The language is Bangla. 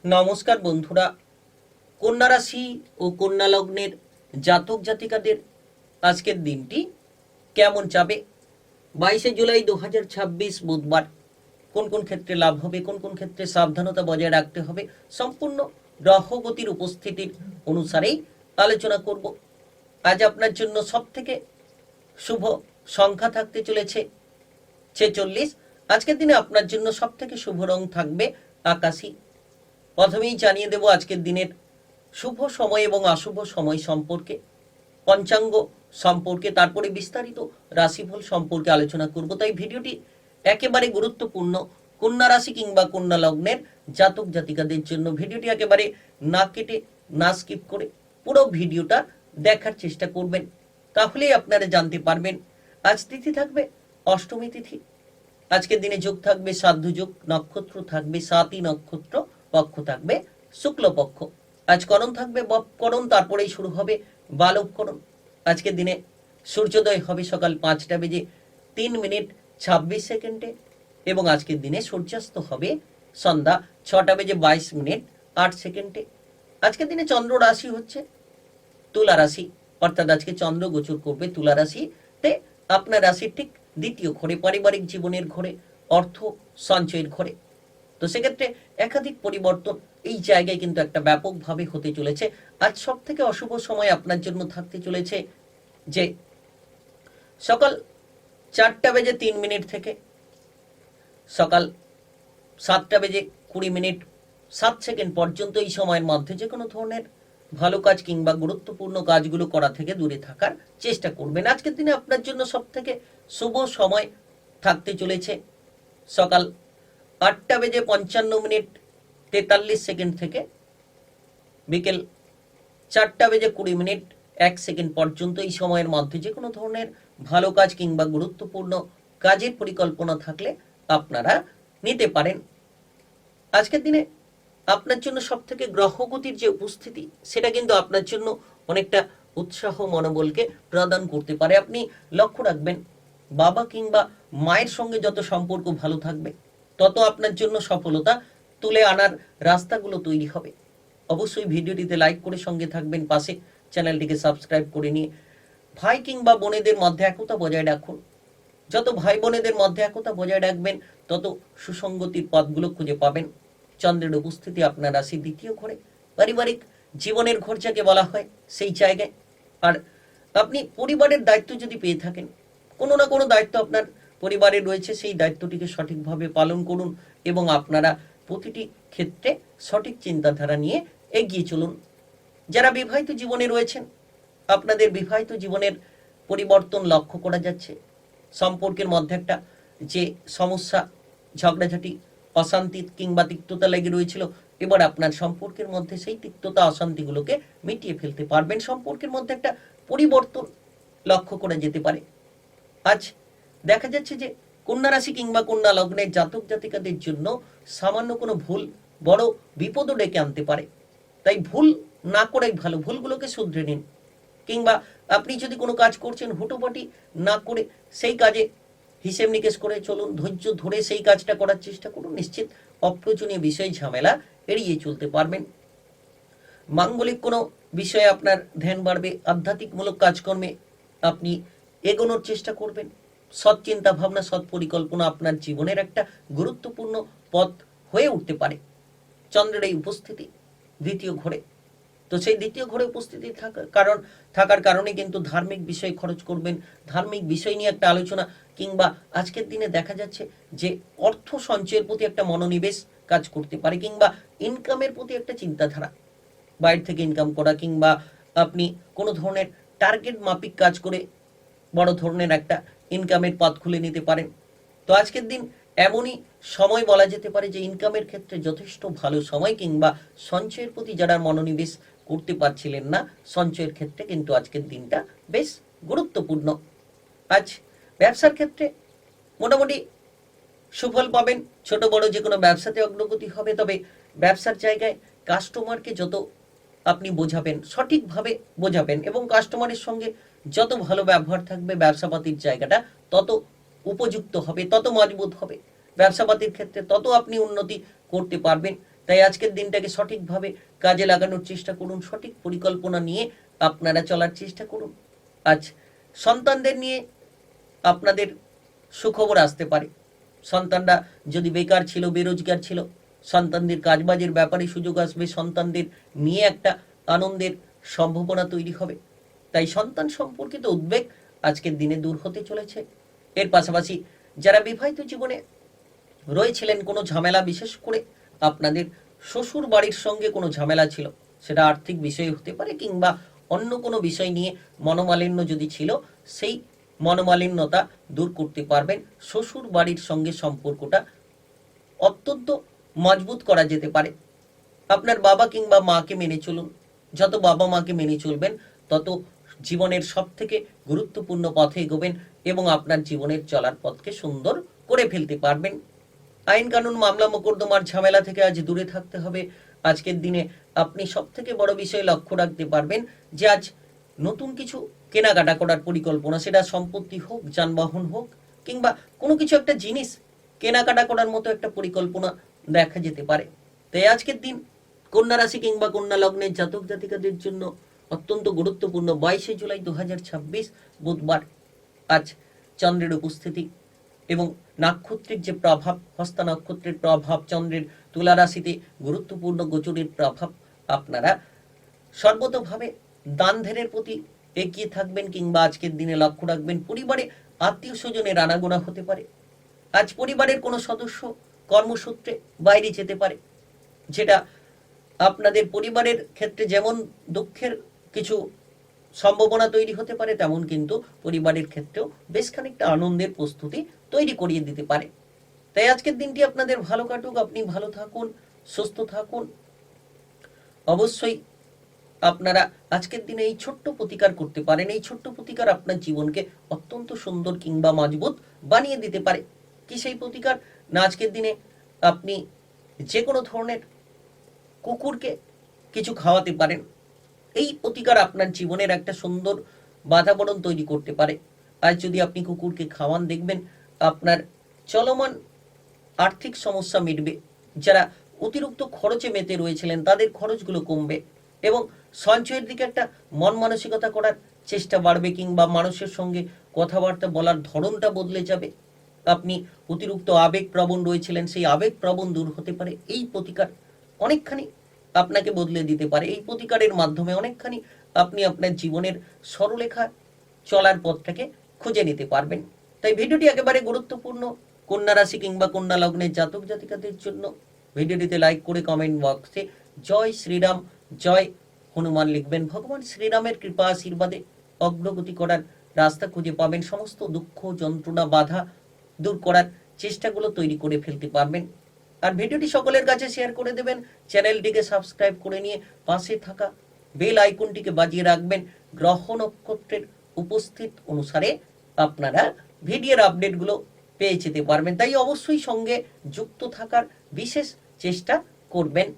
নমস্কার বন্ধুরা, কন্যা রাশি ও কন্যা লগ্নের জাতক জাতিকাদের আজকের দিনটি কেমন যাবে? 22 জুলাই 2026 বুধবার কোন কোন ক্ষেত্রে লাভ হবে, কোন কোন ক্ষেত্রে সাবধানতা বজায় রাখতে হবে, সম্পূর্ণ গ্রহগতির উপস্থিতির অনুসারেই আলোচনা করব। আজ আপনার জন্য সব থেকে শুভ সংখ্যা থাকতে চলেছে 46। আজকের দিনে আপনার জন্য সব থেকে শুভ রং থাকবে আকাশী। প্রথমেই জানিয়ে দেব আজকের দিনের শুভ সময় এবং অশুভ সময় সম্পর্কে, পঞ্চাঙ্গ সম্পর্কে, তারপরে বিস্তারিত রাশিফল সম্পর্কে আলোচনা করব। তাই ভিডিওটি একেবারে গুরুত্বপূর্ণ কন্যা রাশি কিংবা কন্যা লগ্নের জাতক জাতিকাদের জন্য। ভিডিওটি একেবারে না কেটে না স্কিপ করে পুরো ভিডিওটা দেখার চেষ্টা করবেন, তাহলেই আপনারা জানতে পারবেন। আজ তিথি থাকবে অষ্টমী তিথি। আজকের দিনে যোগ থাকবে সাধ্য যোগ, নক্ষত্র থাকবে সাতই নক্ষত্র, পক্ষ থাকবে শুক্লপক্ষ। আজ করণ থাকবে বপকরণ, তারপরেই শুরু হবে বালবকরণ। আজকের দিনে সূর্যোদয় হবে সকাল 5টা বেজে 3 মিনিট 26 সেকেন্ডে এবং আজকের দিনে সূর্যাস্ত হবে সন্ধ্যা 6টা বেজে 22 মিনিট 8 সেকেন্ডে। আজকের দিনে চন্দ্র রাশি হচ্ছে তুলা রাশি, অর্থাৎ আজকে চন্দ্র গোচর করবে তুলা রাশিতে, আপনার রাশির ঠিক দ্বিতীয় ঘরে, পারিবারিক জীবনের ঘরে, অর্থ সঞ্চয়ের ঘরে। তো সেক্ষেত্রে একাধিক পরিবর্তন এই জায়গায় কিন্তু একটা ব্যাপকভাবে হতে চলেছে। আজ সব থেকে অশুভ সময় আপনার জন্য থাকতে চলেছে যে সকাল 4টা বেজে 3 মিনিট থেকে সকাল 7টা বেজে 20 মিনিট 7 সেকেন্ড পর্যন্ত। এই সময়ের মধ্যে যে কোনো ধরনের ভালো কাজ কিংবা গুরুত্বপূর্ণ কাজগুলো করা থেকে দূরে থাকার চেষ্টা করবেন। আজকের দিনে আপনার জন্য সব থেকে শুভ সময় থাকতে চলেছে সকাল 8টা বেজে 55 মিনিট 43 সেকেন্ড থেকে বিকেল 4টা বেজে 20 মিনিট 1 সেকেন্ড পর্যন্ত। এই সময়ের মধ্যে যে কোনো ধরনের ভালো কাজ কিংবা গুরুত্বপূর্ণ কাজের পরিকল্পনা থাকলে আপনারা নিতে পারেন। আজকের দিনে আপনার জন্য সব থেকে গ্রহগতির যে উপস্থিতি, সেটা কিন্তু আপনার জন্য অনেকটা উৎসাহ মনোবলকে প্রদান করতে পারে। আপনি লক্ষ্য রাখবেন, বাবা কিংবা মায়ের সঙ্গে যত সম্পর্ক ভালো থাকবে, তত আপনার জন্য সফলতা তুলে আনার রাস্তাগুলো তৈরি হবে। অবশ্যই ভিডিওটিতে লাইক করে সঙ্গে থাকবেন, পাশে চ্যানেলটিকে সাবস্ক্রাইব করে নিয়ে ভাই কিংবা বোনেদের মধ্যে একতা বজায় রাখুন। যত ভাই বোনেদের মধ্যে একতা বজায় রাখবেন, তত সুসঙ্গতির পথগুলো খুঁজে পাবেন। চন্দ্রের উপস্থিতি আপনার রাশি দ্বিতীয় ঘরে, পারিবারিক জীবনের ঘর যাকে বলা হয়, সেই জায়গায়। আর আপনি পরিবারের দায়িত্ব যদি পেয়ে থাকেন, কোনো না কোনো দায়িত্ব আপনার পরিবারে রয়েছে, সেই দায়িত্বটিকে সঠিকভাবে পালন করুন এবং আপনারা প্রতিটি ক্ষেত্রে সঠিক চিন্তাধারা নিয়ে এগিয়ে চলুন। যারা বিবাহিত জীবনে রয়েছেন, আপনাদের বিবাহিত জীবনের পরিবর্তন লক্ষ্য করা যাচ্ছে। সম্পর্কের মধ্যে একটা যে সমস্যা, ঝগড়াঝাটি, অশান্তি কিংবা তিক্ততা লেগে রয়েছিল, এবার আপনার সম্পর্কের মধ্যে সেই তিক্ততা অশান্তিগুলোকে মিটিয়ে ফেলতে পারবেন। সম্পর্কের মধ্যে একটা পরিবর্তন লক্ষ্য করা যেতে পারে। আজ দেখা যাচ্ছে যে কন্যা রাশি কিংবা কন্যা লগ্নের জাতক জাতিকাদের জন্য সামান্য কোনো ভুল বড় বিপদও ডেকে আনতে পারে। তাই ভুল না করাই ভালো, ভুলগুলোকে শুধরে নিন। কিংবা আপনি যদি কোনো কাজ করছেন, হুটোপাটি না করে সেই কাজে হিসেব নিকেশ করে চলুন, ধৈর্য ধরে সেই কাজটা করার চেষ্টা করুন। নিশ্চিত অপ্রয়োজনীয় বিষয় ঝামেলা এড়িয়ে চলতে পারবেন। মাঙ্গলিক কোনো বিষয়ে আপনার ধ্যান বাড়বে, আধ্যাত্মিকমূলক কাজকর্মে আপনি এগোনোর চেষ্টা করবেন। সৎ চিন্তা ভাবনা, সৎ পরিকল্পনা আপনার জীবনের একটা গুরুত্বপূর্ণ পথ হয়ে উঠতে পারে। চন্দ্রের এই উপস্থিতি দ্বিতীয় ঘরে, তো সেই দ্বিতীয় ঘরে উপস্থিতি থাকার কারণে কিন্তু ধার্মিক বিষয়ে খরচ করবেন। ধার্মিক বিষয় নিয়ে একটা আলোচনা কিংবা আজকের দিনে দেখা যাচ্ছে যে অর্থ সঞ্চয়ের প্রতি একটা মনোনিবেশ কাজ করতে পারে, কিংবা ইনকামের প্রতি একটা চিন্তাধারা, বাইরে থেকে ইনকাম করা, কিংবা আপনি কোনো ধরনের টার্গেট মাফিক কাজ করে বড় ধরনের একটা ইনকামের পথ খুলে নিতে পারেন। তো আজকের দিন এমনই সময় বলা যেতে পারে যে ইনকামের ক্ষেত্রে যথেষ্ট ভালো সময়, কিংবা সঞ্চয়ের প্রতি যারা মনোনিবেশ করতে পারছিলেন না, সঞ্চয়ের ক্ষেত্রে কিন্তু আজকের দিনটা বেশ গুরুত্বপূর্ণ। আজ ব্যবসার ক্ষেত্রে মোটামুটি সুফল পাবেন, ছোট বড় যে কোনো ব্যবসাতে অগ্রগতি হবে। তবে ব্যবসার জায়গায় কাস্টমারকে যত আপনি বোঝাবেন, সঠিকভাবে বোঝাবেন এবং কাস্টমারের সঙ্গে যত ভালো ব্যবহার থাকবে, ব্যবসাপাতির জায়গাটা তত উপযুক্ত হবে, তত মজবুত হবে। ব্যবসাপাতির ক্ষেত্রে তত আপনি উন্নতি করতে পারবেন। তাই আজকের দিনটাকে সঠিকভাবে কাজে লাগানোর চেষ্টা করুন, সঠিক পরিকল্পনা নিয়ে আপনারা চলার চেষ্টা করুন। আজ সন্তানদের নিয়ে আপনাদের সুখবর আসতে পারে। সন্তানরা যদি বেকার ছিল, বেরোজগার ছিল, সন্তানদের কাজবাজের ব্যাপারে সুযোগ আসবে, সন্তানদের নিয়ে একটা আনন্দের সম্ভাবনা তৈরি হবে। তাই সন্তান সম্পর্কিত উদ্বেগ আজকের দিনে দূর হতে চলেছে। এর পাশাপাশি যারা বিবাহিত জীবনে রয়েছিলেন, কোনো ঝামেলা, বিশেষ করে আপনাদের শ্বশুর বাড়ির সঙ্গে কোনো ঝামেলা ছিল, সেটা আর্থিক বিষয় হতে পারে কিংবা অন্য কোনো বিষয় নিয়ে মনোমালিন্য যদি ছিল, সেই মনোমালিন্যতা দূর করতে পারবেন। শ্বশুর বাড়ির সঙ্গে সম্পর্কটা অত্যন্ত মজবুত করা যেতে পারে। আপনার বাবা কিংবা মাকে মেনে চলুন। যত বাবা মাকে মেনে চলবেন, তত জীবনের সব থেকে গুরুত্বপূর্ণ পথে এগোবেন এবং আপনার জীবনের চলার পথকে সুন্দর করে ফেলতে পারবেন। আইন কানুন, মামলা মোকদ্দমার ঝামেলা থেকে আজ দূরে থাকতে হবে। আজকের দিনে আপনি সব থেকে বড় বিষয় লক্ষ্য রাখতে পারবেন যে আজ নতুন কিছু কেনাকাটা করার পরিকল্পনা, সেটা সম্পত্তি হোক, যানবাহন হোক, কিংবা কোনো কিছু একটা জিনিস কেনাকাটা করার মতো একটা পরিকল্পনা দেখা যেতে পারে। তাই আজকের দিন কন্যা রাশি কিংবা কন্যা লগ্নের জাতক জাতিকাদের জন্য অত্যন্ত গুরুত্বপূর্ণ। 22শে জুলাই 2026 বুধবার। আজ চন্দ্রের উপস্থিতি এবং নাক্ষত্রিক যে প্রভাব, হস্তা নক্ষত্রের প্রভাব, চন্দ্রের তুলা রাশিতে গুরুত্বপূর্ণ গোচরের প্রভাব, আপনারা সর্বতোভাবে দান ধ্যানের প্রতি এগিয়ে থাকবেন কিংবা আজকের দিনে লক্ষ্য রাখবেন পরিবারে আত্মীয় স্বজনের আনাগোনা হতে পারে। আজ পরিবারের কোনো সদস্য কর্মসূত্রে বাইরে যেতে পারে, যেটা আপনাদের পরিবারের ক্ষেত্রে যেমন দুঃখের কিছু সম্ভাবনা তৈরি হতে পারে, তেমন কিন্তু পরিবারের ক্ষেত্রেও বেশ খানিকটা আনন্দের প্রস্তুতি তৈরি করিয়ে দিতে পারে। তাই আজকের দিনটি আপনাদের ভালো কাটুক, আপনি ভালো থাকুন, সুস্থ থাকুন। অবশ্যই আপনারা আজকের দিনে এই ছোট্ট প্রতিকার করতে পারেন। এই ছোট্ট প্রতিকার আপনার জীবনকে অত্যন্ত সুন্দর কিংবা মজবুত বানিয়ে দিতে পারে। কি সেই প্রতিকার? না, আজকের দিনে আপনি যে কোনো ধরনের কুকুরকে কিছু খাওয়াতে পারেন। এই প্রতিকার আপনার জীবনের একটা সুন্দর বাতাবরণ তৈরি করতে পারে। আজ যদি আপনি কুকুরকে খাওয়ান, দেখবেন আপনার চলমান আর্থিক সমস্যা মিটবে। যারা অতিরিক্ত খরচে মেতে রয়েছিলেন, তাদের খরচগুলো কমবে এবং সঞ্চয়ের দিকে একটা মন মানসিকতা করার চেষ্টা বাড়বে কিংবা মানুষের সঙ্গে কথাবার্তা বলার ধরনটা বদলে যাবে। আপনি অতিরিক্ত আবেগপ্রবণ রয়েছিলেন, সেই আবেগপ্রবণ দূর হতে পারে। এই প্রতিকার অনেকখানি আপনাকে বদলে দিতে পারে। এই প্রতিকারের মাধ্যমে অনেকখানি আপনি আপনার জীবনের সরলরেখা চলার পথটাকে খুঁজে নিতে পারবেন। তাই ভিডিওটি একেবারে গুরুত্বপূর্ণ কন্যা রাশি কিংবা কন্যা লগ্নের জাতক জাতিকাদের জন্য। ভিডিওটিতে লাইক করে কমেন্ট বক্সে জয় শ্রীরাম, জয় হনুমান লিখবেন। ভগবান শ্রীরামের কৃপা আশীর্বাদে অগ্রগতি করার রাস্তা খুঁজে পাবেন। সমস্ত দুঃখ, যন্ত্রণা, বাধা দূর করার চেষ্টাগুলো তৈরি করে ফেলতে পারবেন। আর ভিডিওটি সকলের কাছে শেয়ার করে দেবেন। চ্যানেলটিকে সাবস্ক্রাইব করে নিয়ে পাশে থাকা বেল আইকনটিকে বাজিয়ে রাখবেন। গ্রহ নক্ষত্রের উপস্থিত অনুসারে আপনারা ভিডিওর আপডেটগুলো পেয়ে যেতে পারবেন। তাই অবশ্যই সঙ্গে যুক্ত থাকার বিশেষ চেষ্টা করবেন।